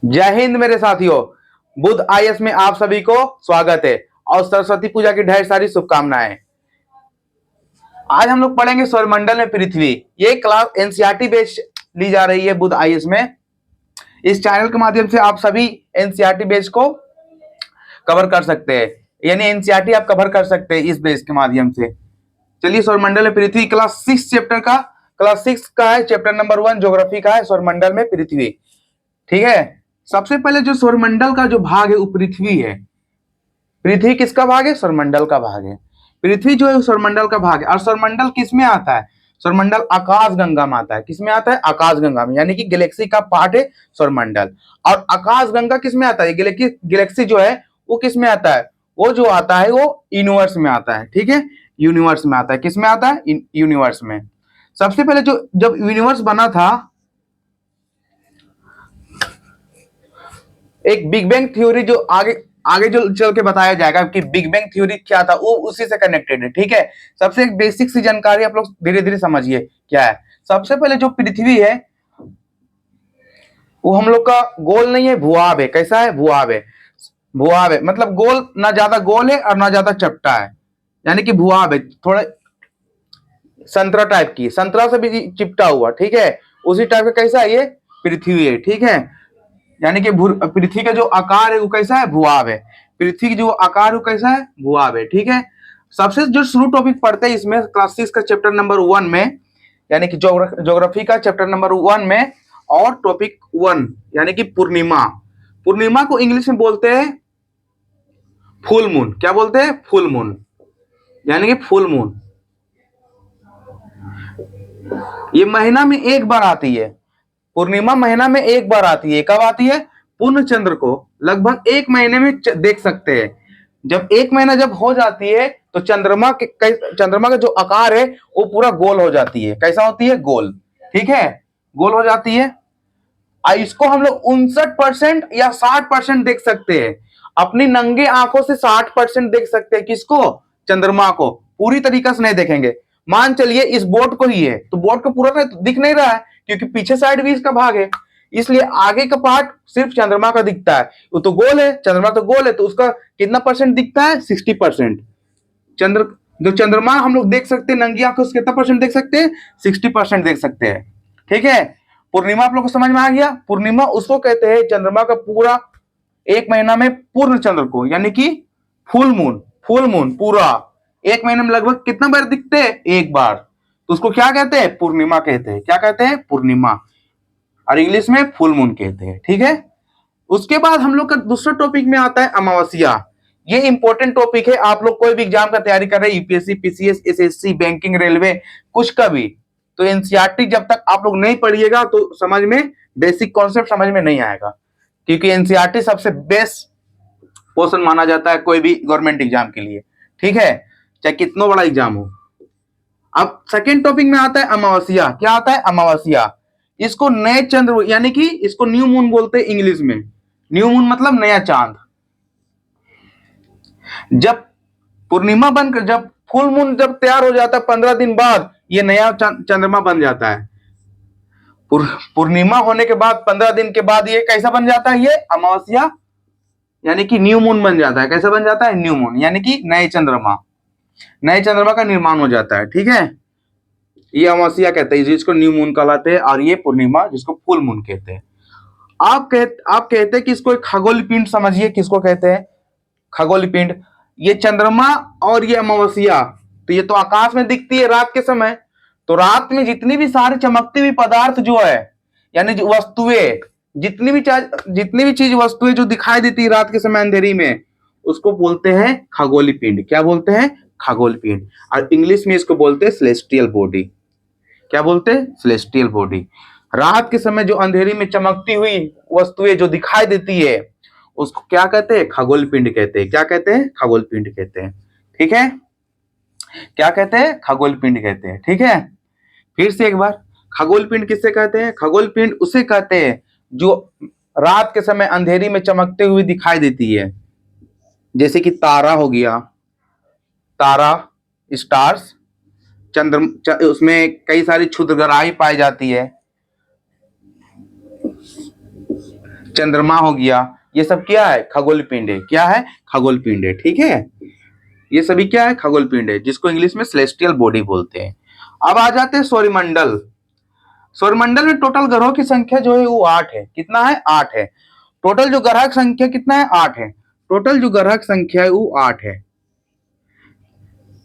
जय हिंद मेरे साथियों। बुध आईएएस में आप सभी को स्वागत है और सरस्वती पूजा की ढेर सारी शुभकामनाएं। आज हम लोग पढ़ेंगे सौरमंडल में पृथ्वी। ये क्लास एनसीईआरटी बेस्ड ली जा रही है बुध आईएएस में। इस चैनल के माध्यम से आप सभी एनसीईआरटी बेस को कवर कर सकते हैं, यानी एनसीईआरटी आप कवर कर सकते हैं इस बेस के माध्यम से। चलिए, सौरमंडल में पृथ्वी क्लास 6 चैप्टर का, क्लास 6 का है, चैप्टर नंबर 1 ज्योग्राफी का है, सौरमंडल में पृथ्वी। ठीक है, सबसे पहले जो सौरमंडल का जो भाग है वो पृथ्वी है। पृथ्वी किसका भाग है? सौरमंडल का भाग है। पृथ्वी जो है सौरमंडल का भाग है। और सौरमंडल किस में आता है? सौरमंडल आकाशगंगा में आता है। किस में आता है? आकाशगंगा में, यानी कि गैलेक्सी का पार्ट है सौरमंडल। और आकाशगंगा किस में आता है? गैलेक्सी जो है वो किस में आता है? वो जो आता है वो यूनिवर्स में आता है। ठीक है, यूनिवर्स में आता है। किस में आता है? यूनिवर्स में। सबसे पहले जो जब यूनिवर्स बना था, एक बिग बैंग थ्योरी जो आगे आगे जो चल के बताया जाएगा कि बिग बैंग थ्योरी क्या था, वो उसी से कनेक्टेड है। ठीक है, सबसे एक बेसिक सी जानकारी आप लोग धीरे धीरे समझिए क्या है। सबसे पहले जो पृथ्वी है वो हम लोग का गोल नहीं है, भुआब है। कैसा है? भुआब है। भुआब है मतलब गोल, ना ज्यादा गोल है और ना ज्यादा चपटा है, यानी कि भुआब है। थोड़ा संतरा टाइप की, संतरा से भी चिपटा हुआ। ठीक है, उसी टाइप का कैसा है ये? पृथ्वी है। ठीक है, यानी कि पृथ्वी का जो आकार है वो कैसा है? भुआब है। पृथ्वी की जो आकार है वो कैसा है? भुआब है। ठीक है, सबसे जो शुरू टॉपिक पढ़ते हैं इसमें क्लास 6 का चैप्टर नंबर 1 में, यानी कि ज्योग्राफी का चैप्टर नंबर 1 में, और टॉपिक 1 यानी कि पूर्णिमा। पूर्णिमा को इंग्लिश में बोलते हैं फुल मून। क्या बोलते हैं? फुल मून, यानी कि फुल मून। ये महीना में एक बार आती है। पूर्णिमा महीना में एक बार आती है। कब आती है? पूर्ण चंद्र को लगभग एक महीने में देख सकते हैं। जब एक महीना जब हो जाती है तो चंद्रमा का जो आकार है वो पूरा गोल हो जाती है। कैसा होती है? गोल। ठीक है, गोल हो जाती है। और इसको हम लोग 59% या 60% देख सकते हैं। अपनी नंगे आंखों से 60% देख सकते हैं। किसको? चंद्रमा को। पूरी तरीके से नहीं देखेंगे। मान चलिए इस बोर्ड को ही है तो बोर्ड को पूरा दिख नहीं रहा है, क्योंकि पीछे साइड भी इसका भाग है, इसलिए आगे का पार्ट सिर्फ चंद्रमा का दिखता है। वो तो गोल है, चंद्रमा तो गोल है, तो उसका कितना परसेंट दिखता है? 60%। चंद्र जो चंद्रमा हम लोग देख सकते हैं नंगी आंखों से, कितना परसेंट देख सकते हैं? 60% देख सकते हैं। ठीक है, पूर्णिमा आप लोग को समझ में आ गया? पूर्णिमा उसको कहते हैं चंद्रमा का पूरा एक महीना में पूर्ण चंद्र को, यानी कि फुल मून। फुल मून पूरा एक महीने में लगभग कितना बार दिखते हैं? एक बार। तो उसको क्या कहते हैं? पूर्णिमा कहते हैं। क्या कहते हैं? पूर्णिमा। और इंग्लिश में फुल मून कहते हैं। ठीक है, उसके बाद हम लोग का दूसरा टॉपिक में आता है अमावस्या। ये इंपॉर्टेंट टॉपिक है। आप लोग कोई भी एग्जाम का तैयारी कर रहे हैं, UPSC, PCS, SSC, banking, railway, कुछ का भी, तो एनसीईआरटी जब तक आप लोग नहीं पढ़िएगा तो समझ में, बेसिक कॉन्सेप्ट समझ में नहीं आएगा, क्योंकि एनसीईआरटी सबसे बेस्ट पोर्शन माना जाता है कोई भी गवर्नमेंट एग्जाम के लिए। ठीक है, चाहे कितना बड़ा एग्जाम हो। अब सेकेंड टॉपिक में आता है अमावस्या। क्या आता है? अमावस्या। इसको नए चंद्र, यानी कि इसको न्यू मून बोलते हैं इंग्लिश में। न्यू मून मतलब नया चांद। जब पूर्णिमा बनकर, जब फुल मून जब तैयार हो जाता है 15 दिन बाद, ये नया चंद्रमा बन जाता है। पूर्णिमा होने के बाद 15 दिन के बाद ये कैसा बन जाता है? ये अमावस्या, यानी कि न्यू मून बन जाता है। कैसा बन जाता है? न्यू मून, यानी कि नए चंद्रमा। नए चंद्रमा का निर्माण हो जाता है। ठीक है, ये अमावस्या कहते हैं, जिसको न्यू मून कहलाते हैं, और ये पूर्णिमा जिसको फुल मून कहते हैं। आप कहते हैं कि इसको एक खगोलीय पिंड समझिए। किसको कहते हैं? खगोलीय पिंड। ये चंद्रमा और ये अमावस्या, तो ये तो आकाश में दिखती है रात के समय। तो रात में जितनी भी सारी चमकती हुई पदार्थ जो है, यानी जो वस्तुएं, जितनी भी चीज वस्तुएं जो दिखाई देती है रात के समय अंधेरी में, उसको बोलते हैं खगोलीय पिंड। क्या बोलते हैं? खगोलीय पिंड। और इंग्लिश में इसको बोलते हैं सेलेस्टियल बॉडी। क्या बोलते हैं? Celestial body. रात के समय जो अंधेरी में चमकती हुई वस्तुएं जो दिखाई देती है, उसको क्या कहते हैं? खगोल पिंड कहते हैं। क्या कहते हैं? खगोल पिंड कहते हैं। ठीक है, क्या कहते हैं? खगोल पिंड कहते हैं। ठीक है, फिर से एक बार, खगोल पिंड किससे कहते हैं? खगोल पिंड उसे कहते हैं जो रात के समय अंधेरी में चमकते हुए दिखाई देती है, जैसे कि तारा हो गया, तारा, स्टार्स, उसमें कई सारी क्षुद्रग्रही पाई जाती है। चंद्रमा हो गया, ये सब क्या है? खगोल पिंड है। क्या है? खगोल पिंड है। ठीक है, ये सभी क्या है? खगोल पिंड है, जिसको इंग्लिश में सेलेस्टियल बॉडी बोलते हैं। अब आ जाते हैं सौरमंडल। सौरमंडल में टोटल ग्रहों की संख्या जो है वो 8 है। कितना है? 8 है। टोटल जो ग्रह की संख्या कितना है? 8 है। टोटल जो ग्रह की संख्या है वो 8 है।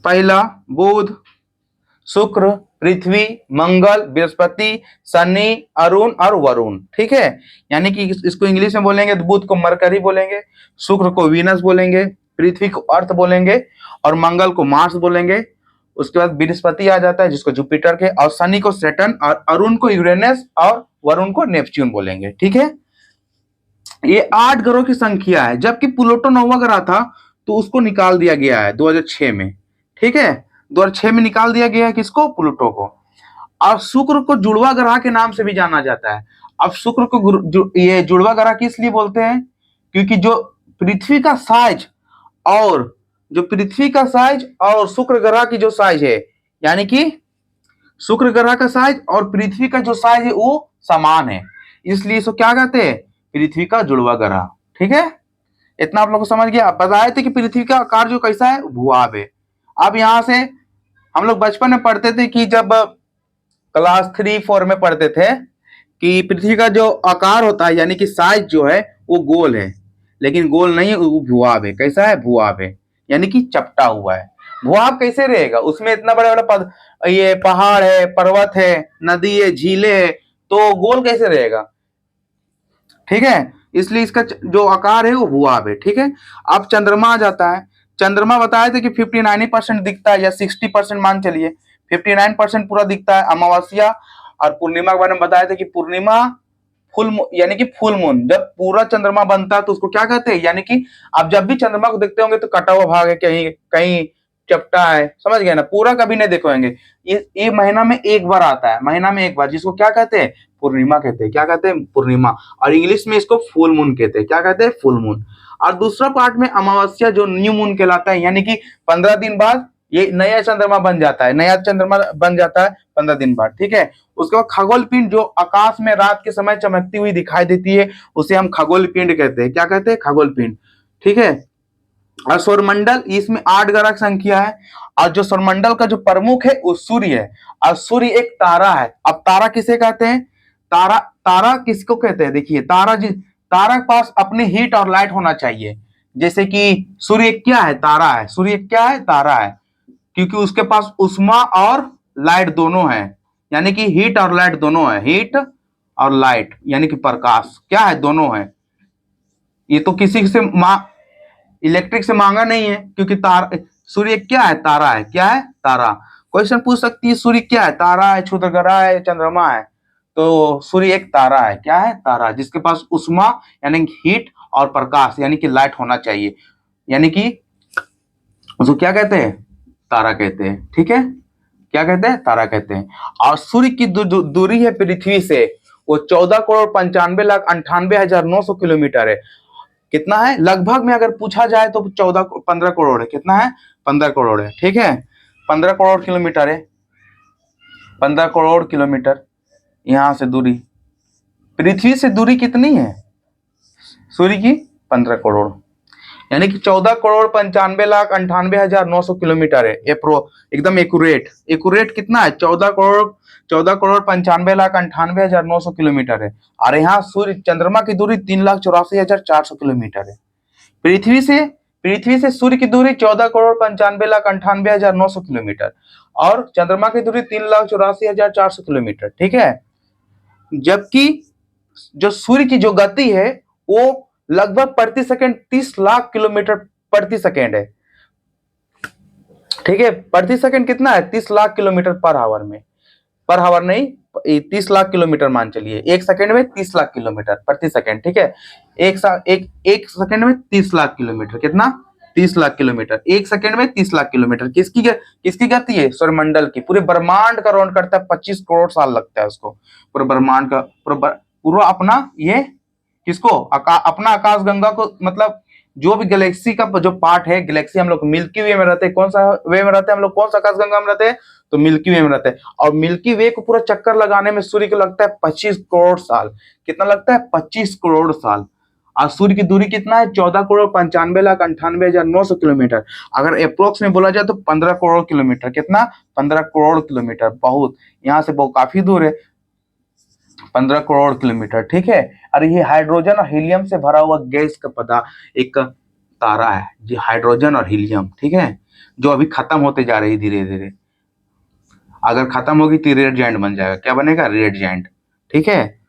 पहला बुध, शुक्र, पृथ्वी, मंगल, बृहस्पति, शनि, अरुण और वरुण। ठीक है, यानी कि इसको इंग्लिश में बोलेंगे तो बुध को मरकरी बोलेंगे, शुक्र को वीनस बोलेंगे, पृथ्वी को अर्थ बोलेंगे और मंगल को मार्स बोलेंगे। उसके बाद बृहस्पति आ जाता है जिसको जुपिटर के, और शनि को सैटर्न, और अरुण को यूरेनस और वरुण को नेपच्यून बोलेंगे। ठीक है, ये 8 ग्रहों की संख्या है। जबकि प्लूटो 9वां ग्रह था तो उसको निकाल दिया गया है 2006 में। ठीक है, 2006 में निकाल दिया गया है किसको? प्लूटो को। और शुक्र को जुड़वा ग्रह के नाम से भी जाना जाता है। अब शुक्र को ये जुड़वा ग्रह किस लिए बोलते हैं? क्योंकि जो पृथ्वी का साइज और शुक्र ग्रह की जो साइज है, यानी कि शुक्र ग्रह का साइज और पृथ्वी का जो साइज है वो समान है, इसलिए इसको क्या कहते हैं? पृथ्वी का जुड़वा ग्रह। ठीक है, इतना आप लोग को समझ गया। आप बताए थे कि पृथ्वी का आकार जो कैसा है? भूआब है। अब यहां से हम लोग बचपन में पढ़ते थे कि जब क्लास 3-4 में पढ़ते थे कि पृथ्वी का जो आकार होता है यानी कि साइज जो है वो गोल है, लेकिन गोल नहीं है, वो भूआब है। कैसा है? भूआब है, यानी कि चपटा हुआ है। भूआब कैसे रहेगा? उसमें इतना बड़ा बड़ा ये पहाड़ है, पर्वत है, नदी है, झीलें है, तो गोल कैसे रहेगा? ठीक है, इसलिए इसका जो आकार है वो भूआब है। ठीक है, अब चंद्रमा आ जाता है। चंद्रमा बताए थे कि 59% दिखता है, या 60% मान चलिए, 59% पूरा दिखता है। अमावस्या और पूर्णिमा के बारे में बताए थे कि पूर्णिमा यानी कि फुल मून, जब पूरा चंद्रमा बनता है तो उसको क्या कहते हैं? यानी कि आप जब भी चंद्रमा को देखते होंगे तो कटा हुआ भाग है, कहीं कहीं चपटा है, समझ गए ना? पूरा कभी नहीं देखोगे। ये महीना में एक बार आता है, महीना में एक बार, जिसको क्या कहते हैं? पूर्णिमा कहते हैं। क्या कहते हैं? पूर्णिमा। और इंग्लिश में इसको फुल मून कहते हैं। क्या कहते हैं? Full moon. और दूसरा पार्ट में अमावस्या जो न्यू मून कहलाता है, यानी कि 15 दिन बाद ये नया चंद्रमा बन जाता है। नया चंद्रमा बन जाता है 15 दिन बाद। ठीक है, उसके बाद खगोल पिंड जो आकाश में रात के समय चमकती हुई दिखाई देती है, उसे हम खगोल पिंड कहते हैं। क्या कहते हैं? खगोल पिंड। ठीक है, और सौरमंडल, इसमें 8 ग्रह की संख्या है। और जो सौरमंडल का जो प्रमुख है वो सूर्य है, और सूर्य एक तारा है। अब तारा किसे कहते हैं? तारा किसको कहते हैं? देखिए, तारा के पास अपने हीट और लाइट होना चाहिए। जैसे कि सूर्य क्या है? तारा है। सूर्य क्या है? तारा है, क्योंकि उसके पास उष्मा और लाइट दोनों है, यानी कि हीट और लाइट दोनों है। हीट और लाइट यानी कि प्रकाश क्या है? दोनों है। ये तो किसी से इलेक्ट्रिक से मांगा नहीं है, क्योंकि सूर्य क्या है? तारा है। क्या है? तारा। क्वेश्चन पूछ सकती है सूर्य क्या है? तारा है, क्षुद्र ग्रह है, चंद्रमा है? तो सूर्य एक तारा है। क्या है? तारा, जिसके पास उष्मा यानी हीट और प्रकाश यानी कि लाइट होना चाहिए, यानी कि उसको क्या कहते हैं? तारा कहते हैं। ठीक है, क्या कहते हैं? तारा कहते हैं। और सूर्य की दूरी है पृथ्वी से वो 14,95,98,900 किलोमीटर है। कितना है? लगभग में अगर पूछा जाए तो 15 करोड़ है। कितना है? 15 करोड़ है। ठीक है, 15 करोड़ किलोमीटर है। 15 करोड़ किलोमीटर यहां से दूरी। पृथ्वी से दूरी कितनी है सूर्य की? 15 करोड़, यानी कि 14,95,98,900 किलोमीटर है। एकदम एक्यूरेट कितना है? 14,95,98,900 किलोमीटर है। और यहाँ सूर्य चंद्रमा की दूरी 3,84,400 किलोमीटर है। पृथ्वी से सूर्य की दूरी 14,95,98,900 किलोमीटर, और चंद्रमा की दूरी 3,84,400 किलोमीटर। ठीक है, जबकि जो सूर्य की जो गति है वो लगभग प्रति सेकंड 30 लाख किलोमीटर प्रति सेकंड है। ठीक है, प्रति सेकंड कितना है? 30 लाख किलोमीटर पर आवर में। पर आवर नहीं, 30 लाख किलोमीटर मान चलिए। एक सेकंड में 30 लाख किलोमीटर प्रति सेकंड। ठीक है, एक सेकंड में 30 लाख किलोमीटर। कितना? 30 लाख किलोमीटर। एक सेकंड में 30 लाख किलोमीटर किसकी गति है? सौरमंडल की। पूरे ब्रह्मांड का राउंड करता है, 25 करोड़ साल लगता है उसको। पूरे ब्रह्मांड का पूरा अपना ये किसको? अपना आकाश गंगा को, मतलब जो भी गैलेक्सी का जो पार्ट है, गैलेक्सी हम लोग मिल्की वे में रहते हैं। कौन सा वे में रहते हैं हम लोग? कौन सा आकाश गंगा में रहते हैं? तो मिल्की वे में रहते हैं। और मिल्की वे को पूरा चक्कर लगाने में सूर्य को लगता है 25 करोड़ साल। कितना लगता है? 25 करोड़ साल। और सूर्य की दूरी कितना है? 14,95,98,900 किलोमीटर। अगर अप्रोक्स में बोला जाए तो 15 करोड़ किलोमीटर। कितना? 15 करोड़ किलोमीटर। बहुत, यहाँ से बहुत काफी दूर है, 15 करोड़ किलोमीटर। ठीक है। और ये हाइड्रोजन और हीलियम से भरा हुआ गैस का एक तारा है, जी, हाइड्रोजन और हीलियम। ठीक है, जो अभी खत्म होते जा रही है धीरे धीरे। अगर खत्म होगी तो रेड जाइंट बन जाएगा। क्या बनेगा? Red giant. ठीक है।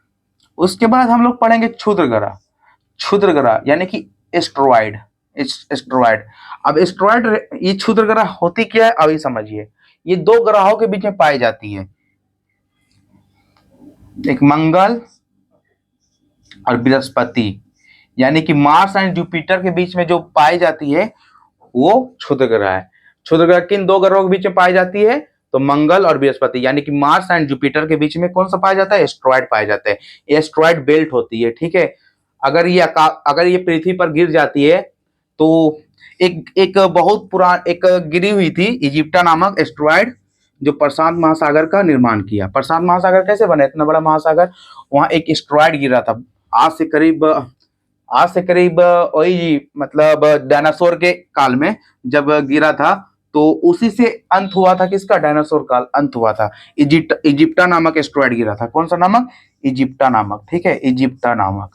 उसके बाद हम लोग पढ़ेंगे क्षुद्र ग्रह। क्षुद्र ग्रह यानी कि एस्ट्रॉइड। एस्ट्रॉइड। अब एस्ट्रॉइड, ये क्षुद्र ग्रह होती क्या है अभी समझिए। ये दो ग्रहों के बीच में पाई जाती है, एक मंगल और बृहस्पति, यानी कि मार्स एंड जुपिटर के बीच में जो पाई जाती है वो क्षुद्र ग्रह है। क्षुद्र ग्रह किन दो ग्रहों के बीच में पाई जाती है? तो मंगल और बृहस्पति, यानी कि मार्स एंड जुपिटर के बीच में कौन सा पाया जाता है? एस्ट्रॉइड पाया जाता है। ये एस्ट्रॉइड बेल्ट होती है। ठीक है। अगर ये पृथ्वी पर गिर जाती है तो एक एक बहुत पुरान एक गिरी हुई थी इजिप्टा नामक एस्ट्रॉइड, जो प्रशांत महासागर का निर्माण किया। प्रशांत महासागर कैसे बना? इतना बड़ा महासागर, वहां एक एस्ट्रॉइड गिरा था। आज से करीब आज से करीब वही मतलब डायनासोर के काल में जब गिरा था, तो उसी से अंत हुआ था। किसका? डायनासोर काल अंत हुआ था। इजिप्टा नामक एस्ट्रॉइड गिरा था। कौन सा नामक? इजिप्टा नामक। ठीक है, इजिप्टा नामक,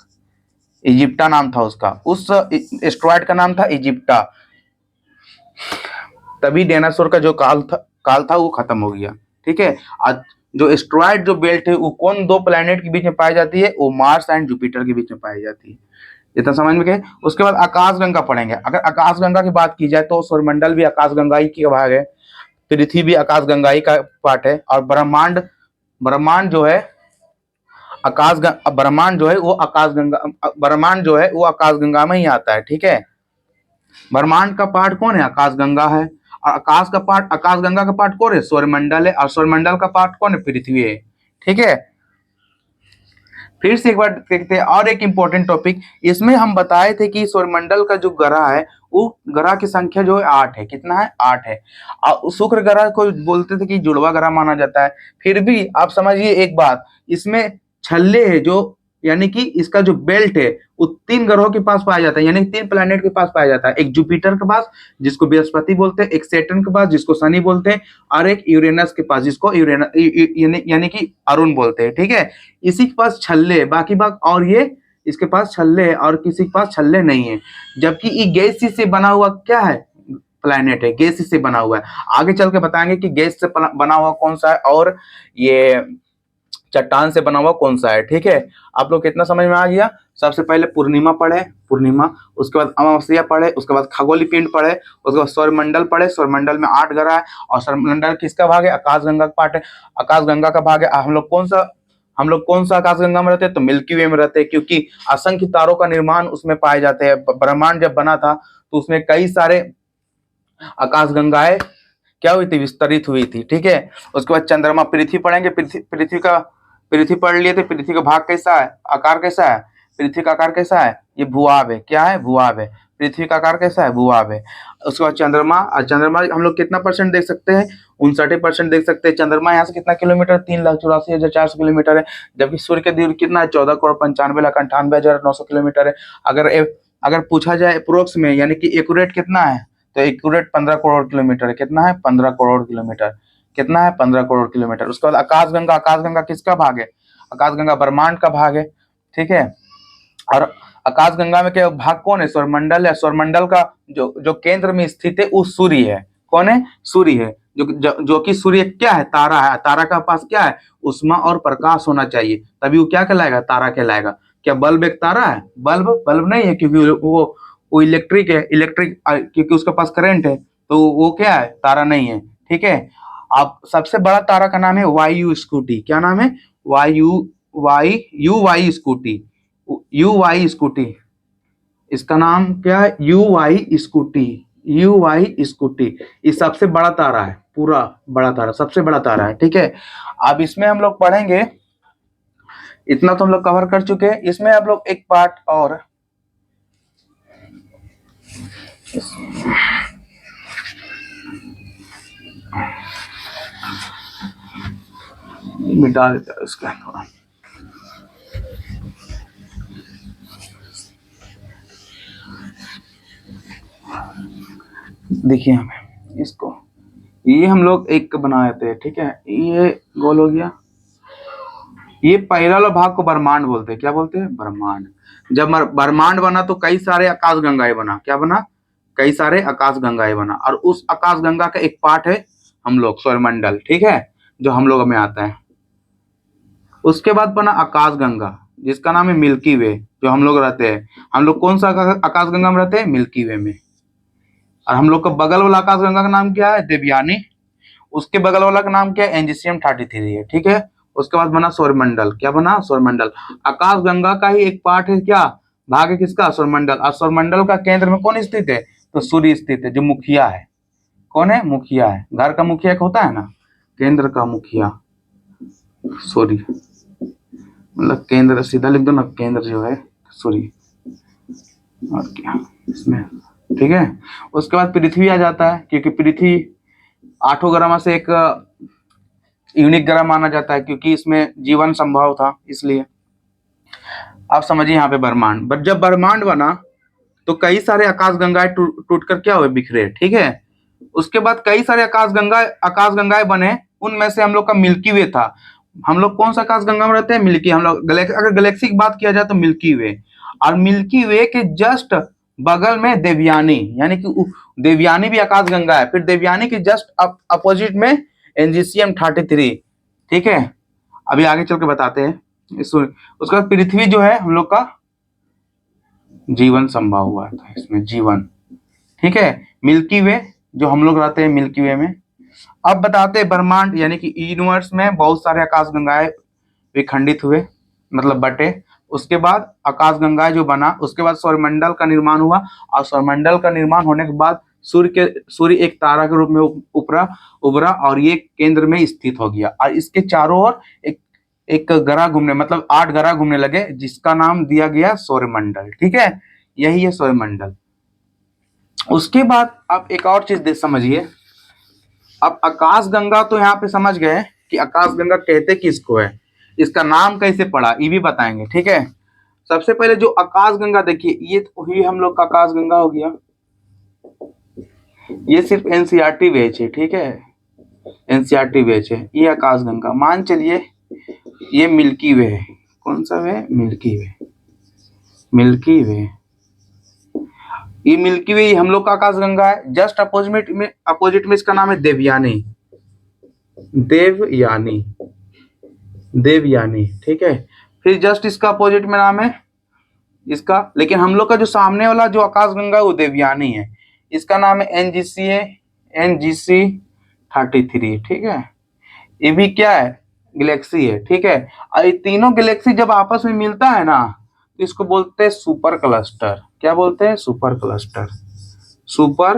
इजिप्टा नाम था उसका। उस एस्ट्रॉइड का नाम था इजिप्टा। तभी डायनासोर का जो काल था वो खत्म हो गया। ठीक है। आज जो एस्ट्रॉइड जो बेल्ट है वो कौन दो प्लैनेट के बीच में पाई जाती है? वो मार्स एंड जुपिटर के बीच में पाई जाती है। इतना समझ में गए। उसके बाद आकाशगंगा पढ़ेंगे। अगर आकाशगंगा की बात की जाए तो सौरमंडल भी आकाशगंगा ही का भाग है, पृथ्वी भी आकाशगंगा ही का पार्ट है, और ब्रह्मांड ब्रह्मांड जो है ब्रह्मांड जो है वो आकाशगंगा में ही आता है। ठीक है। ब्रह्मांड का पार्ट कौन है? आकाशगंगा है। और आकाशगंगा का पार्ट कौन है? सौरमंडल है। और सौरमंडल का पार्ट कौन है? पृथ्वी है। ठीक है। फिर से एक बार देखते हैं और एक इंपॉर्टेंट टॉपिक। इसमें हम बताए थे कि सौरमंडल का जो ग्रह है वो ग्रह की संख्या जो है 8 है। कितना है? 8 है। और शुक्र ग्रह को बोलते थे कि जुड़वा ग्रह माना जाता है। फिर भी आप समझिए एक बात, इसमें छल्ले है जो, यानी कि इसका जो बेल्ट है वो 3 ग्रहों के पास पाया जाता है, यानी 3 प्लैनेट के पास पाया जाता है। एक जुपिटर के पास जिसको बृहस्पति बोलते हैं, एक सैटर्न के पास जिसको शनि बोलते हैं, और एक यूरेनस के पास जिसको यानी कि अरुण बोलते हैं। ठीक है। इसी के पास छल्ले है, बाकी और ये इसके पास छल्ले है और किसी के पास छल्ले नहीं है। जबकि ये गैस से बना हुआ क्या है? प्लैनेट है, गैस से बना हुआ है। आगे चल के बताएंगे कि गैस से बना हुआ कौन सा है और ये चट्टान से बना हुआ कौन सा है। ठीक है। आप लोग कितना समझ में आ गया? सबसे पहले पूर्णिमा पढ़े, पूर्णिमा, उसके बाद अमावस्या पढ़े, उसके बाद खगोलीय पिंड पढ़े, उसके बाद सौरमंडल पढ़े। सौरमंडल में 8 ग्रह है और सौरमंडल किसका भाग है? आकाशगंगा का पार्ट है। आकाशगंगा का भाग है। हम लोग कौन सा आकाशगंगा में रहते हैं? तो मिल्की वे में रहते हैं, क्योंकि असंख्य तारों का निर्माण उसमें पाए जाते हैं। ब्रह्मांड जब बना था तो उसमें कई सारे आकाशगंगाएं क्या हुई थी? विस्तरित हुई थी। ठीक है। उसके बाद चंद्रमा, पृथ्वी पढ़ेंगे। पृथ्वी पढ़ लिए थे। पृथ्वी का भाग कैसा है? आकार कैसा है? पृथ्वी का आकार कैसा है? ये भूआब है। क्या है? भूआब है। पृथ्वी का आकार कैसा है? भूआब है। उसके बाद चंद्रमा, और चंद्रमा हम लोग कितना % देख सकते हैं? 59% देख सकते हैं। चंद्रमा यहाँ से कितना किलोमीटर? 3,84,400 किलोमीटर है। जबकि सूर्य की दूरी कितना है? 14,95,98,900 किलोमीटर है। अगर पूछा जाए अप्रोक्स में, यानी कि एक्यूरेट कितना है, तो एक्यूरेट 15 करोड़ किलोमीटर है। कितना है? 15 करोड़ किलोमीटर। कितना है? 15 करोड़ किलोमीटर। उसके बाद आकाशगंगा, आकाशगंगा किसका भाग है? आकाशगंगा ब्रह्मांड का भाग है। ठीक है। और आकाशगंगा में क्या भाग कौन है? सौरमंडल है। सौरमंडल का जो केंद्र में स्थित है वो सूर्य है। कौन है? सूर्य है। जो कि सूर्य क्या है? तारा है। तारा का पास क्या है? उष्मा और प्रकाश होना चाहिए, तभी वो क्या कहलाएगा? तारा कहलाएगा। क्या बल्ब एक तारा है? बल्ब नहीं है, क्योंकि वो इलेक्ट्रिक है। क्योंकि उसके पास करंट है, तो वो क्या है? तारा नहीं है। ठीक है। अब सबसे बड़ा तारा का नाम है वायु स्कूटी। क्या नाम है? Y scooty. वाई स्कूटी, इसका नाम क्या है? Y scooty. वाई स्कूटी, ये सबसे बड़ा तारा है। पूरा बड़ा तारा, सबसे बड़ा तारा है। ठीक है। अब इसमें हम लोग पढ़ेंगे, इतना तो हम लोग कवर कर चुके हैं। इसमें आप लोग एक पार्ट और, मिटा देता है इसका थोड़ा। देखिए हमें इसको, ये हम लोग एक बनाए थे, ठीक है, ये गोल हो गया। ये पहला वाला भाग को ब्रह्मांड बोलते हैं। क्या बोलते हैं? ब्रह्मांड। जब ब्रह्मांड बना तो कई सारे आकाश गंगाएं बना। क्या बना? कई सारे आकाश गंगाएं बना। और उस आकाश गंगा का एक पार्ट है हम लोग सौरमंडल, ठीक है, जो हम लोग में आता है। उसके बाद बना आकाश गंगा, जिसका नाम है मिल्की वे, जो हम लोग रहते हैं। हम लोग कौन सा आकाश गंगा में रहते हैं? मिल्की वे में। और हम लोग का बगल वाला आकाश गंगा का नाम क्या है? देवयानी। उसके बगल वाला का नाम क्या है? एनजीसीएम 33 है, ठीक है। उसके बाद बना सौरमंडल। क्या बना? सौरमंडल। आकाश गंगा का ही एक पार्ट है, क्या भाग है किसका? सौरमंडल। और सौरमंडल का केंद्र में कौन स्थित है? तो सूर्य स्थित है, जो मुखिया है। कौन है? मुखिया है। घर का मुखिया एक होता है ना, केंद्र का मुखिया सूर्य। मतलब केंद्र सीधा लिख दो ना, केंद्र जो है सूर्य। और क्या इसमें, ठीक है। उसके बाद पृथ्वी आ जाता है, क्योंकि पृथ्वी 8 ग्रह में से एक यूनिक ग्रह माना जाता है, क्योंकि इसमें जीवन संभव था, इसलिए। आप समझिए यहाँ पे ब्रह्मांड, बट जब ब्रह्मांड बना तो कई सारे आकाश गंगाएं टूट कर क्या हुए? बिखरे, ठीक है। उसके बाद कई सारे आकाश गंगाएं बने। उनमें से हम लोग का मिल्की वे था। हम लोग कौन सा आकाश गंगा में रहते हैं? मिल्की। हम लोग अगर गैलेक्सी की बात किया जाए तो मिल्की वे। और मिल्की वे के जस्ट बगल में देवयानी, यानी कि देवयानी भी आकाश गंगा है। फिर देवयानी के जस्ट अपोजिट में एनजीसीएम 33, ठीक है। अभी आगे चल के बताते हैं। उसके बाद पृथ्वी जो है हम लोग का जीवन संभव हुआ था, इसमें जीवन, ठीक है। मिल्की वे जो हम लोग रहते हैं मिल्की वे में। अब बताते हैं ब्रह्मांड, यानी कि यूनिवर्स में बहुत सारे आकाश गंगाएं विखंडित हुए, मतलब बटे। उसके बाद आकाश गंगाएं जो बना, उसके बाद सौरमंडल का निर्माण हुआ। और सौरमंडल का निर्माण होने के बाद सूर्य एक तारा के रूप में उभरा और ये केंद्र में स्थित हो गया। और इसके चारों ओर एक ग्रह घूमने, मतलब 8 ग्रह घूमने लगे, जिसका नाम दिया गया सौरमंडल, ठीक है। यही है सौरमंडल। उसके बाद आप एक और चीज समझिए। अब आकाश गंगा तो यहाँ पे समझ गए कि आकाश गंगा कहते किसको है, इसका नाम कैसे पड़ा, ये भी बताएंगे, ठीक है। सबसे पहले जो आकाश गंगा देखिए, ये तो ही हम लोग का आकाश गंगा हो गया। ये सिर्फ एनसीईआरटी बैच है, ठीक है, एनसीईआरटी बैच है। ये आकाश गंगा मान चलिए। ये मिल्की वे है। कौन सा वे? मिल्की वे। मिल्की वे, ये मिल्की वे हम लोग का आकाश गंगा है। जस्ट अपोजिट में इसका नाम है देवयानी। देवयानी, देवयानी, ठीक है। फिर जस्ट इसका अपोजिट में नाम है इसका, लेकिन हम लोग का जो सामने वाला जो आकाश गंगा है वो देवयानी है। इसका नाम है एनजीसी 33, ठीक है। ये भी क्या है? गैलेक्सी है, ठीक है। और ये तीनों गैलेक्सी जब आपस में मिलता है ना, तो इसको बोलते हैं सुपर क्लस्टर। क्या बोलते हैं? Super cluster. सुपर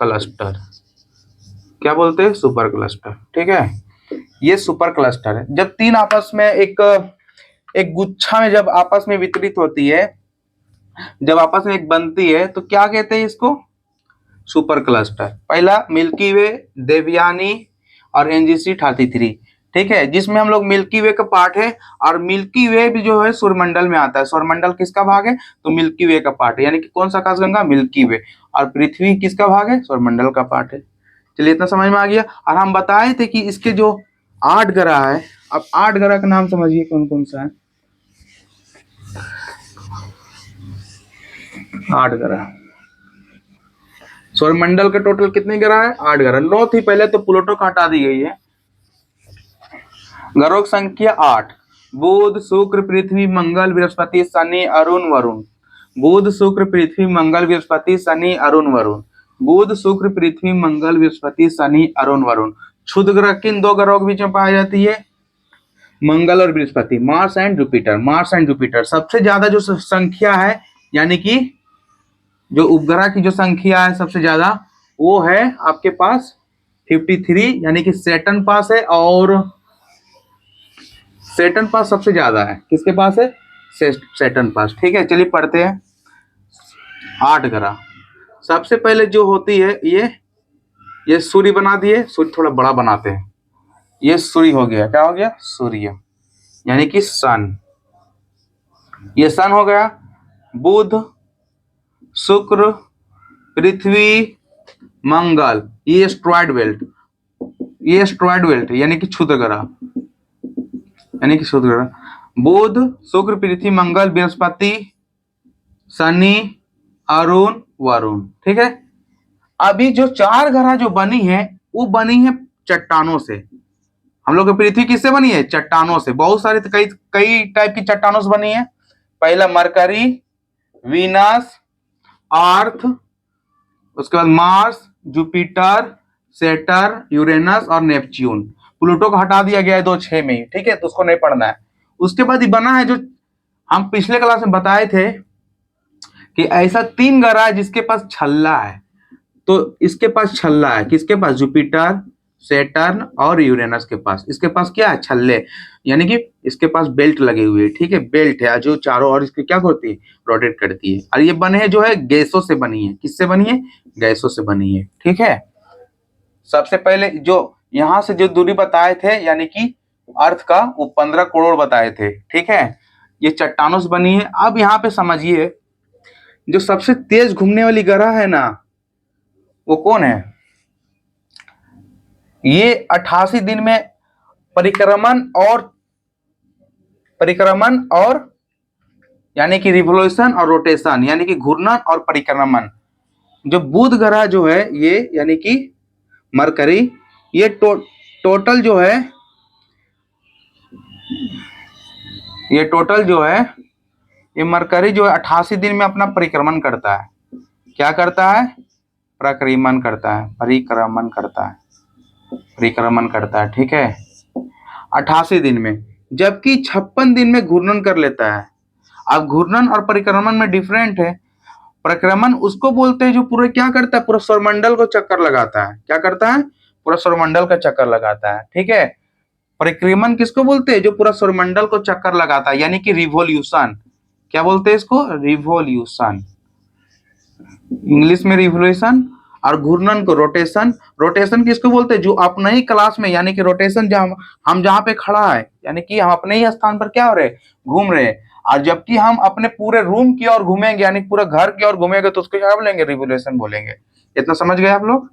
क्लस्टर, क्या बोलते हैं? सुपर क्लस्टर, ठीक है। ये सुपर क्लस्टर है। जब तीन आपस में एक गुच्छा में जब आपस में वितरित होती है, जब आपस में एक बनती है, तो क्या कहते हैं इसको? Super cluster. पहला मिल्की वे, देवयानी और एनजीसी 33, ठीक है, जिसमें हम लोग मिल्की वे का पार्ट है। और मिल्की वे भी जो है सौरमंडल में आता है। सौरमंडल किसका भाग है? तो मिल्की वे का पार्ट है, यानी कि कौन सा आकाशगंगा? मिल्की वे। और पृथ्वी किसका भाग है? सौरमंडल का पार्ट है। चलिए इतना समझ में आ गया। और हम बताए थे कि इसके जो 8 ग्रह है, अब 8 ग्रह का नाम समझिए कौन कौन सा है। 8 ग्रह। सौरमंडल के टोटल कितने ग्रह है? 8 ग्रह। 9 थी पहले, तो प्लूटो को हटा दी गई है। ग्रहों की संख्या 8। बुध, शुक्र, पृथ्वी, मंगल, बृहस्पति, शनि, अरुण, वरुण। बुध, शुक्र, पृथ्वी, मंगल, बृहस्पति, शनि, अरुण, वरुण। बुध, शुक्र, पृथ्वी, मंगल, बृहस्पति, शनि, अरुण, वरुण। क्षुद्र ग्रह किन 2 ग्रहों के बीच में पाई जाती है? मंगल और Brihaspati, Mars and Jupiter. Mars and Jupiter सबसे ज्यादा जो संख्या है, यानी कि जो उपग्रह की जो संख्या है सबसे ज्यादा, वो है आपके पास 53, यानी कि सैटर्न पास है। और सैटर्न पास सबसे ज्यादा है। किसके पास है? सैटर्न पास, ठीक है। चलिए पढ़ते हैं। 8 ग्रह। सबसे पहले जो होती है, ये सूर्य बना दिए। सूर्य थोड़ा बड़ा बनाते हैं, ये सूर्य हो गया, क्या हो गया? सूर्य, यानी कि सन। ये सन हो गया। बुध, शुक्र, पृथ्वी, मंगल, ये एस्ट्रॉयड बेल्ट, ये एस्ट्रॉयड बेल्ट यानी कि क्षुद्र ग्रह, यानी कि क्षुद्र ग्रह। बुध, शुक्र, पृथ्वी, मंगल, बृहस्पति, शनि, अरुण, वरुण। ठीक है। अभी जो चार ग्रह जो बनी है वो बनी है चट्टानों से। हम लोग की पृथ्वी किससे बनी है? चट्टानों से। बहुत सारे कई कई टाइप की चट्टानों से बनी है। पहला मरकरी, वीनस, अर्थ, उसके बाद मार्स, जुपिटर, सेटर्न, यूरेनस और नेपच्यून। प्लूटो को हटा दिया गया है 2006 में ही, ठीक है, तो उसको नहीं पढ़ना है। उसके बाद ये बना है जो हम पिछले क्लास में बताए थे कि ऐसा तीन ग्रह है जिसके पास छल्ला है। तो इसके पास छल्ला है, किसके पास? जुपिटर, सेटर्न और यूरेनस के पास। इसके पास क्या है? छल्ले, यानी कि इसके पास बेल्ट लगे हुए है। ठीक है, बेल्ट है जो चारों ओर इसके क्या होती है? रोटेट करती है। और ये बने हैं जो है गैसों से बनी है। किससे बनी है? गैसों से बनी है। ठीक है। सबसे पहले जो यहां से जो दूरी बताए थे यानी कि अर्थ का, वो 15 करोड़ बताए थे। ठीक है, ये चट्टानों से बनी है। अब यहाँ पे समझिए, जो सबसे तेज घूमने वाली ग्रह है ना, वो कौन है? ये 88 दिन में परिक्रमण और यानी कि रिवोल्यूशन और रोटेशन, यानी कि घूर्णन और परिक्रमण। जो बुध ग्रह जो है ये, यानी कि मरकरी, ये टोटल जो है, ये टोटल जो है, ये मरकरी जो है 88 दिन में अपना परिक्रमण करता है। क्या करता है? परिक्रमण करता है, परिक्रमण करता है, परिक्रमण करता है। ठीक है, 88 दिन में। जबकि 56 दिन में घूर्णन कर लेता है। अब घूर्णन और परिक्रमण में डिफरेंट है। परिक्रमण उसको बोलते हैं जो पूरे क्या करता है? पूरा सौरमंडल को चक्कर लगाता है। क्या करता है? पूरा सौरमंडल का चक्कर लगाता है। ठीक है। परिक्रमण किसको बोलते हैं? जो पूरा सौरमंडल को चक्कर लगाता है, यानी कि रिवोल्यूशन। क्या बोलते हैं इसको? रिवोल्यूशन, इंग्लिश में रिवोल्यूशन। और घूर्णन को रोटेशन। रोटेशन किसको बोलते हैं? जो अपने ही क्लास में, यानी कि रोटेशन जहां हम जहां पे खड़ा है, यानी कि हम अपने ही स्थान पर क्या हो रहे? घूम रहे। और जबकि हम अपने पूरे रूम की ओर घूमेंगे, यानी पूरे घर की ओर घूमेंगे, तो उसको क्या बोलेंगे? रिवोल्यूशन बोलेंगे। इतना समझ गए आप लोग?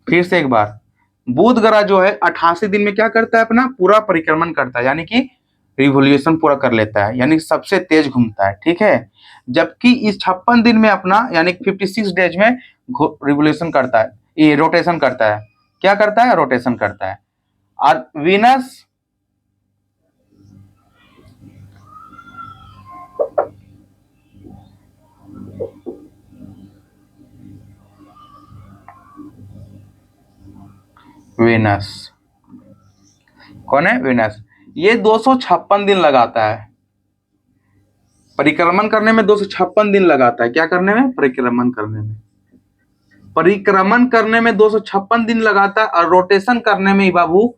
फिर से एक बार, बुध ग्रह जो है 88 दिन में क्या करता है? अपना पूरा परिक्रमण करता है, यानी कि रिवोल्यूशन पूरा कर लेता है, यानी सबसे तेज घूमता है। ठीक है। जबकि इस 56 दिन में अपना, यानी 56 डेज में रिवोल्यूशन करता है, ये रोटेशन करता है। क्या करता है? रोटेशन करता है। और वीनस, वीनस कौन है? वीनस। ये 256 दिन लगाता है परिक्रमण करने में। 256 दिन लगाता है क्या करने में? परिक्रमण करने में। परिक्रमण करने में 256 दिन लगाता है, और रोटेशन करने में ही बाबू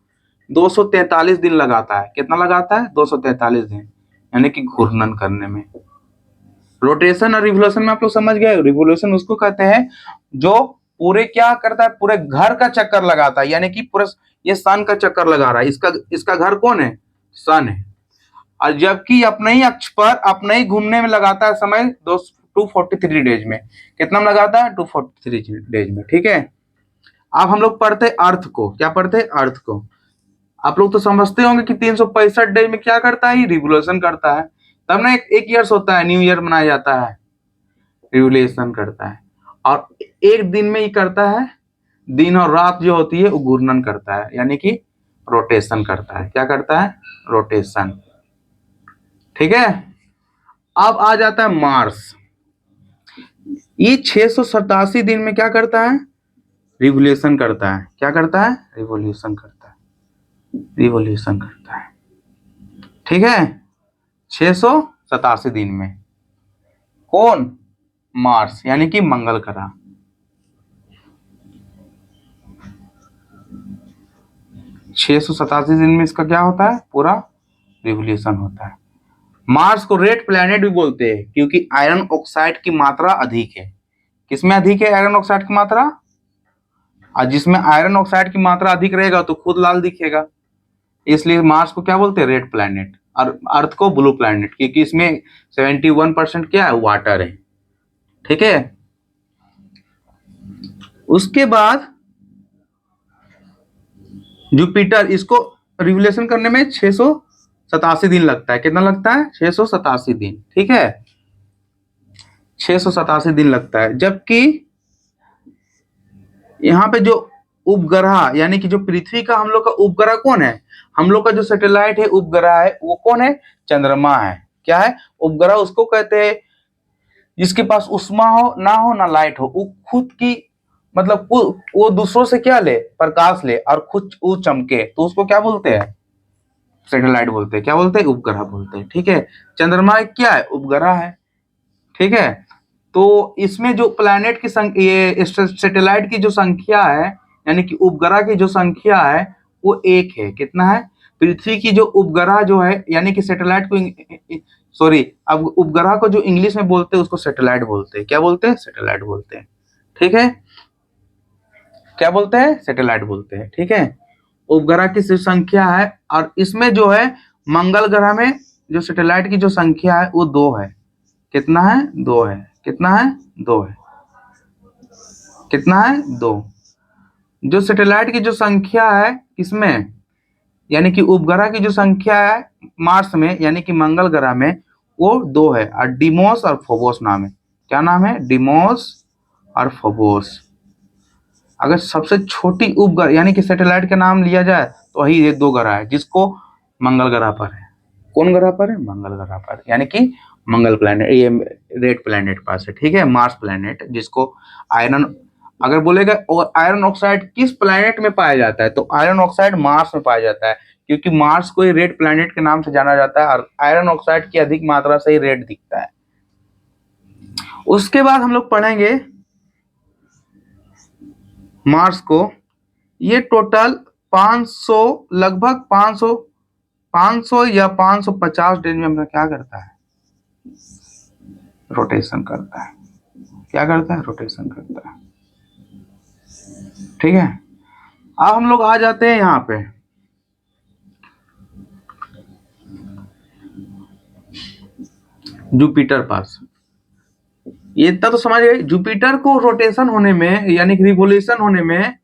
243 दिन लगाता है। कितना लगाता है? 243 दिन, यानी कि घूर्णन करने में। रोटेशन और रिवोल्यूशन में आप लोग समझ गए। रिवोल्यूशन उसको कहते हैं जो पूरे क्या करता है? पूरे घर का चक्कर लगाता है, यानी कि पूरा ये सन का चक्कर लगा रहा है। इसका घर कौन है? सन है। और जबकि अपने ही अक्ष पर अपने ही घूमने में लगाता है समय 243 डेज में। कितना में लगाता है? 243 डेज में। ठीक है। अब हम लोग पढ़ते अर्थ को। क्या पढ़ते? अर्थ को। आप लोग तो समझते होंगे कि 365 डेज में क्या करता है? रिवोल्यूशन करता है। तब ना एक ईयर्स होता है, न्यू ईयर मनाया जाता है। रिवोल्यूशन करता है। और एक दिन में ही करता है। दिन और रात जो होती है वो घूर्णन करता है, यानी कि रोटेशन करता है। क्या करता है? रोटेशन। ठीक है। अब आ जाता है मार्स। ये 687 दिन में क्या करता है? रिवोल्यूशन करता है। क्या करता है? रिवोल्यूशन करता है, रिवोल्यूशन करता है। ठीक है। 687 दिन में। कौन? मार्स, यानी कि मंगल ग्रह। 687 दिन में इसका क्या होता है? पूरा रिवोल्यूशन होता है। मार्स को रेड प्लैनेट भी बोलते हैं, क्योंकि आयरन ऑक्साइड की मात्रा अधिक है। किसमें अधिक है आयरन ऑक्साइड की मात्रा? और जिसमें आयरन ऑक्साइड की मात्रा अधिक रहेगा तो खुद लाल दिखेगा, इसलिए मार्स को क्या बोलते हैं, रेड प्लैनेट, और अर्थ को ब्लू प्लैनेट, क्योंकि इसमें 71% क्या है, वाटर है। ठीक है, उसके बाद जुपिटर, इसको रिवोल्यूशन करने में 687 दिन लगता है। कितना लगता है, 687 दिन। ठीक है, 687 दिन लगता है। जबकि यहाँ पे जो उपग्रह यानी कि जो पृथ्वी का हम लोग का उपग्रह कौन है, हम लोग का जो सैटेलाइट है उपग्रह है, वो कौन है, चंद्रमा है। क्या है, उपग्रह उसको कहते हैं जिसके पास उष्मा हो ना लाइट हो, वो खुद की मतलब वो दूसरों से क्या ले, प्रकाश ले और खुद वो चमके, तो उसको क्या बोलते हैं, सैटेलाइट बोलते हैं। क्या बोलते हैं, उपग्रह बोलते हैं। ठीक है, चंद्रमा एक क्या है, उपग्रह है। ठीक है, तो इसमें जो प्लैनेट की संख्या, ये सैटेलाइट की जो संख्या है यानी कि उपग्रह की जो संख्या है वो एक है। कितना है, पृथ्वी की जो उपग्रह जो है यानी कि सैटेलाइट को, सॉरी, अब उपग्रह को जो इंग्लिश में बोलते हैं उसको सैटेलाइट बोलते हैं। क्या बोलते हैं, सैटेलाइट बोलते हैं। ठीक है, क्या बोलते हैं, सैटेलाइट बोलते हैं। ठीक है, उपग्रह की संख्या है, और इसमें जो है मंगल ग्रह में जो सैटेलाइट की जो संख्या है वो 2 है। कितना है, 2 है। कितना है, 2 है। कितना है, 2। जो सैटेलाइट की जो संख्या है किसमें, यानी कि उपग्रह की जो संख्या है मार्स में यानी कि मंगल ग्रह में, वो 2 है, और डिमोस और फोबोस नाम है। क्या नाम है, डिमोस और फोबोस। अगर सबसे छोटी उपग्रह यानी कि सैटेलाइट का नाम लिया जाए तो वही ये 2 ग्रह है, जिसको मंगल ग्रह पर है। कौन ग्रह पर है, मंगल ग्रह पर, यानी कि मंगल प्लैनेट, ये रेड प्लैनेट पास है। ठीक है, मार्स प्लैनेट, जिसको आयरन, अगर बोलेगा और आयरन ऑक्साइड किस प्लैनेट में पाया जाता है, तो आयरन ऑक्साइड मार्स में पाया जाता है, क्योंकि मार्स को ही रेड प्लैनेट के नाम से जाना जाता है, और आयरन ऑक्साइड की अधिक मात्रा से ही रेड दिखता है। उसके बाद हम लोग पढ़ेंगे मार्स को। ये टोटल 500, लगभग 500 या 550 डेज में अपना क्या करता है, रोटेशन करता है। क्या करता है, रोटेशन करता है। ठीक है, अब हम लोग आ जाते हैं यहाँ पे जुपिटर पास। ये इतना तो समझ गए, जुपिटर को रोटेशन होने में यानी कि रिवोल्यूशन होने में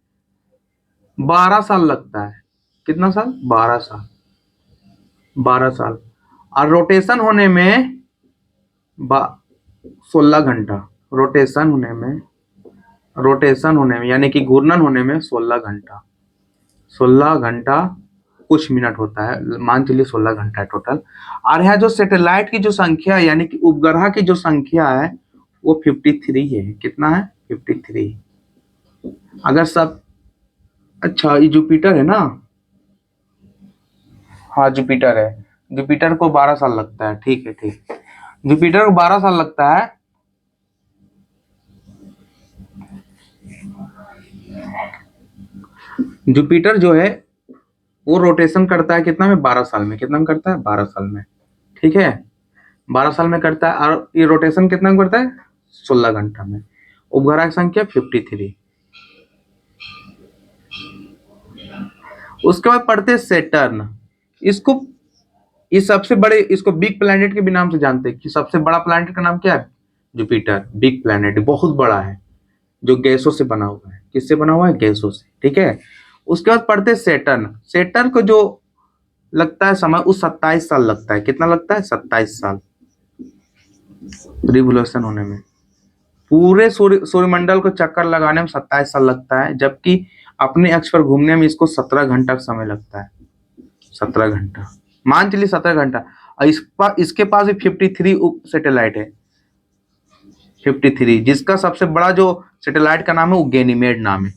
12 साल लगता है। कितना साल, 12 साल, 12 साल। और रोटेशन होने में 16 घंटा, रोटेशन होने में यानी कि घूर्णन होने में 16 घंटा, 16 घंटा कुछ मिनट होता है, मान चलिए 16 घंटा है टोटल। और यहाँ जो सैटेलाइट की जो संख्या है यानी कि उपग्रह की जो संख्या है वो 53 है। कितना है, 53। अगर सब, अच्छा ये जुपिटर है ना, हाँ जुपिटर है, जुपिटर को 12 साल लगता है। ठीक है, ठीक, जुपिटर को 12 साल लगता है। जुपिटर जो है वो रोटेशन करता है कितना में, 12 साल में। कितना में करता है, 12 साल में। ठीक है, 12 साल में करता है, और ये रोटेशन कितना में करता है, 16 घंटा में। उपग्रह की संख्या 53। उसके बाद पढ़ते हैं सैटर्न। इसको, इस सबसे बड़े, इसको बिग प्लैनेट के भी नाम से जानते हैं कि सबसे बड़ा प्लैनेट का नाम क्या है, जुपिटर। बिग प्लैनेट, बहुत बड़ा है, जो गैसों से बना हुआ है। किससे बना हुआ है, गैसों से। ठीक है, उसके बाद पढ़ते हैं सैटर्न। सैटर्न को जो लगता है समय, उस 27 साल लगता है। कितना लगता है, 27 साल रिवोल्यूशन होने में। पूरे सूर्यमंडल को चक्कर लगाने में 27 साल लगता है, जबकि अपने अक्ष पर घूमने में इसको 17 घंटा का समय लगता है। 17 घंटा, मान चलिए 17 घंटा। और इसके पास भी 53 उप सैटेलाइट है, 53, जिसका सबसे बड़ा जो सैटेलाइट का नाम है वो गैनीमेड नाम है।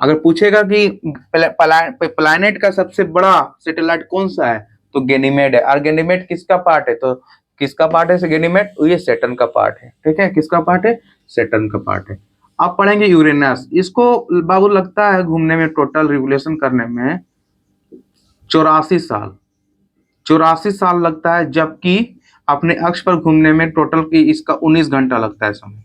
अगर पूछेगा कि प्लैनेट का सबसे बड़ा सैटेलाइट कौन सा है, तो गैनीमेड है। और गैनीमेड किसका पार्ट है, तो किसका पार्ट है गैनीमेड, ये सैटर्न का पार्ट है। ठीक है, किसका पार्ट है, सैटर्न का पार्ट है। आप पढ़ेंगे यूरेनस। इसको बाबू लगता है घूमने में, टोटल रिवोल्यूशन करने में 84 साल, 84 साल लगता है, जबकि अपने अक्ष पर घूमने में टोटल की इसका 19 घंटा लगता है समय।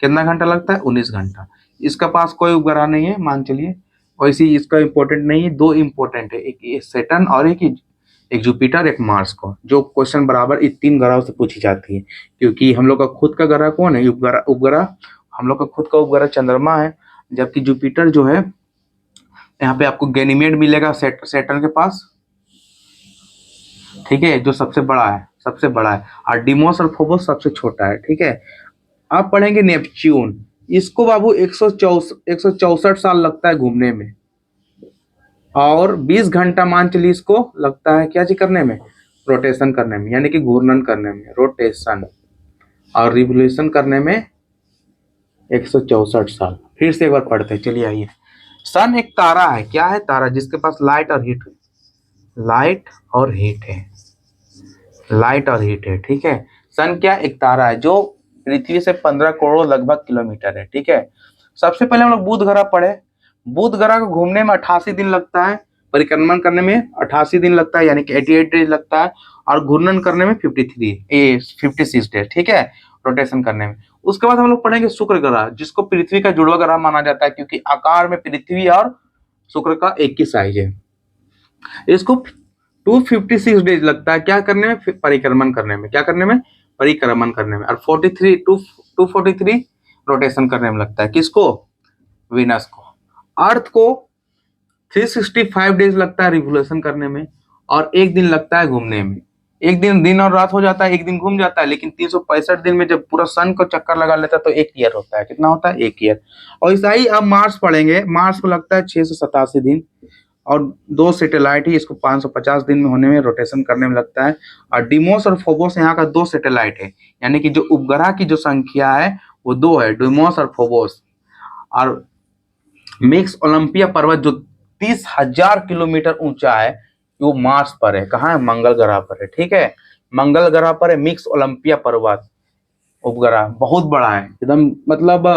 कितना घंटा लगता है, 19 घंटा। इसका पास कोई उपग्रह नहीं है मान चलिए, वैसे ही इसका इम्पोर्टेंट नहीं है। दो इम्पोर्टेंट है, एक सैटर्न और एक जुपिटर एक मार्स को, जो क्वेश्चन बराबर इन 3 ग्रहों से पूछी जाती है। क्योंकि हम लोग का खुद का ग्रह कौन है, उपग्रह उपग्रह हम लोग का खुद का उपग्रह चंद्रमा है, जबकि जुपिटर जो है यहाँ पे आपको गैनीमेड मिलेगा सैटर्न के पास, ठीक है, जो सबसे बड़ा है, सबसे बड़ा है, और डिमोस और फोबोस सबसे छोटा है, ठीक है। आप पढ़ेंगे नेपच्यून, इसको बाबू 164 साल लगता है घूमने में, और 20 घंटा मान चलिए इसको लगता है क्या चीज करने में, रोटेशन करने में, यानी कि घूर्णन करने में, रोटेशन, और रिवोल्यूशन करने में 164 साल। फिर से एक बार पढ़ते हैं, चलिए आइए। सन एक तारा है, क्या है तारा, जिसके पास लाइट और हीट है, लाइट और हीट है, लाइट और हीट है, ठीक है। सन क्या, एक तारा है जो पृथ्वी से 15 करोड़ लगभग किलोमीटर है, ठीक है। सबसे पहले हम लोग बुध ग्रह पढ़े। बुध ग्रह को घूमने में 88 दिन लगता है, परिक्रमण करने में 88 दिन लगता है, यानी कि 88 डेज लगता है, और घूर्णन करने में 56 डेज, ठीक है, रोटेशन करने में। उसके बाद हम लोग पढ़ेंगे शुक्र ग्रह, जिसको पृथ्वी का जुड़वा ग्रह माना जाता है, क्योंकि आकार में पृथ्वी और शुक्र का एक ही साइज है। इसको 256 डेज लगता है क्या करने में, परिक्रमण करने में, क्या करने में, परिक्रमण करने में, और 243 रोटेशन करने में लगता है, किसको, वीनस को। अर्थ को 365 डेज लगता है रिवोल्यूशन करने में, और एक दिन लगता है घूमने में। एक दिन और रात हो जाता है, एक दिन घूम जाता है, लेकिन 365 दिन में जब पूरा सन को चक्कर लगा लेता है तो 1 ईयर होता है। कितना होता है, 1 ईयर। और ऐसा ही अब मार्स पढ़ेंगे। मार्स को लगता है 687 दिन, और 2 सैटेलाइट ही इसको 550 दिन में होने में, रोटेशन करने में लगता है। और डिमोस और फोबोस यहाँ का 2 सैटेलाइट है, यानी कि जो उपग्रह की जो संख्या है वो 2 है, डिमोस और फोबोस। और मिक्स ओलंपिया पर्वत जो 30,000 किलोमीटर ऊंचा है, वो मार्स पर है। कहाँ है, मंगल ग्रह पर है, ठीक है, मंगल ग्रह पर है मिक्स ओलंपिया पर्वत उपग्रह, बहुत बड़ा है एकदम, मतलब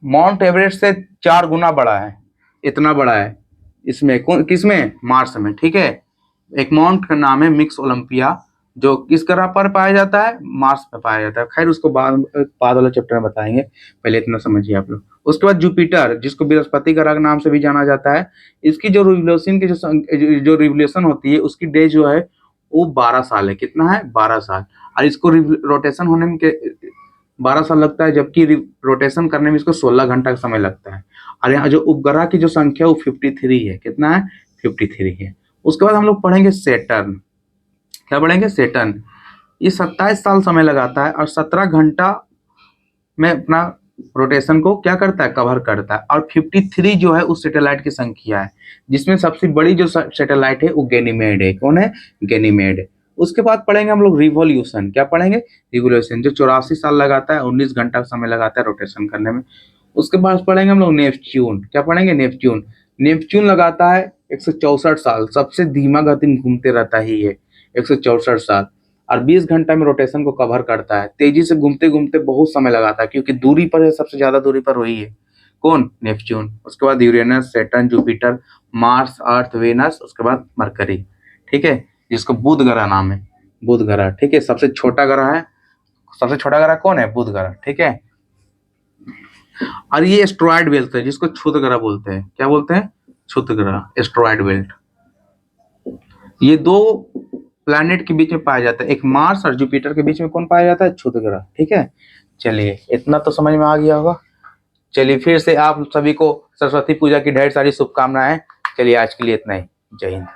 माउंट एवरेस्ट से 4 गुना बड़ा है, इतना बड़ा है इसमें, किसमें, मार्स में, ठीक है। एक माउंट का नाम है मिक्स ओलंपिया, जो किस ग्रह पर पाया जाता है, मार्स पर पाया जाता है। खैर उसको बाद वाले चैप्टर में बताएंगे, पहले इतना समझिए आप लोग। उसके बाद जुपिटर, जिसको बृहस्पति ग्रह के नाम से भी जाना जाता है, इसकी जो रिवोल्यूशन की जो रिवोल्यूशन होती है, उसकी डे जो है वो 12 साल है। कितना है, 12 साल। और इसको रोटेशन होने में 12 साल लगता है, जबकि रोटेशन करने में इसको 16 घंटा का समय लगता है। और यहाँ जो उपग्रह की जो संख्या वो 53 है। कितना है, 53 है। उसके बाद हम लोग पढ़ेंगे सेटर्न। क्या पढ़ेंगे, सेटर्न। ये 27 साल समय लगाता है, और 17 घंटा में अपना रोटेशन को क्या करता है, कवर करता है। और 53 जो है उस सैटेलाइट की संख्या है, जिसमें सबसे बड़ी जो सैटेलाइट है वो गैनीमेड है। कौन है, गैनीमेड। उसके बाद पढ़ेंगे हम लोग रिवोल्यूशन। क्या पढ़ेंगे, रिवोल्यूशन, जो 84 साल लगाता है, 19 घंटा समय लगाता है रोटेशन करने में। उसके बाद पढ़ेंगे हम लोग नेपच्यून। क्या पढ़ेंगे, नेपच्यून। नेपच्यून लगाता है 164 साल, सबसे धीमा गति घूमते रहता ही है, 164 साल, और 20 घंटा में रोटेशन को कवर करता है। तेजी से घूमते घूमते बहुत समय लगाता है, क्योंकि दूरी पर है, सबसे ज्यादा दूरी पर वही है। कौन, नेपच्यून। उसके बाद यूरेनस, सैटर्न, जुपिटर, मार्स, अर्थ, वेनस, उसके बाद मरकरी, ठीक है, जिसको बुध ग्रह नाम है, बुध ग्रह, ठीक है। सबसे छोटा ग्रह है, सबसे छोटा ग्रह कौन है, बुध ग्रह, ठीक है। और ये एस्ट्रॉयड बेल्ट है, जिसको क्षुद्र ग्रह बोलते हैं। क्या बोलते हैं, क्षुद्र ग्रह, एस्ट्रॉयड बेल्ट। ये 2 प्लैनेट के बीच में पाया जाता है, एक मार्स और जुपिटर के बीच में कौन पाया जाता है, क्षुद्र ग्रह, ठीक है। चलिए इतना तो समझ में आ गया होगा। चलिए फिर से आप सभी को सरस्वती पूजा की ढेर सारी शुभकामनाएं। चलिए आज के लिए इतना ही, जय हिंद।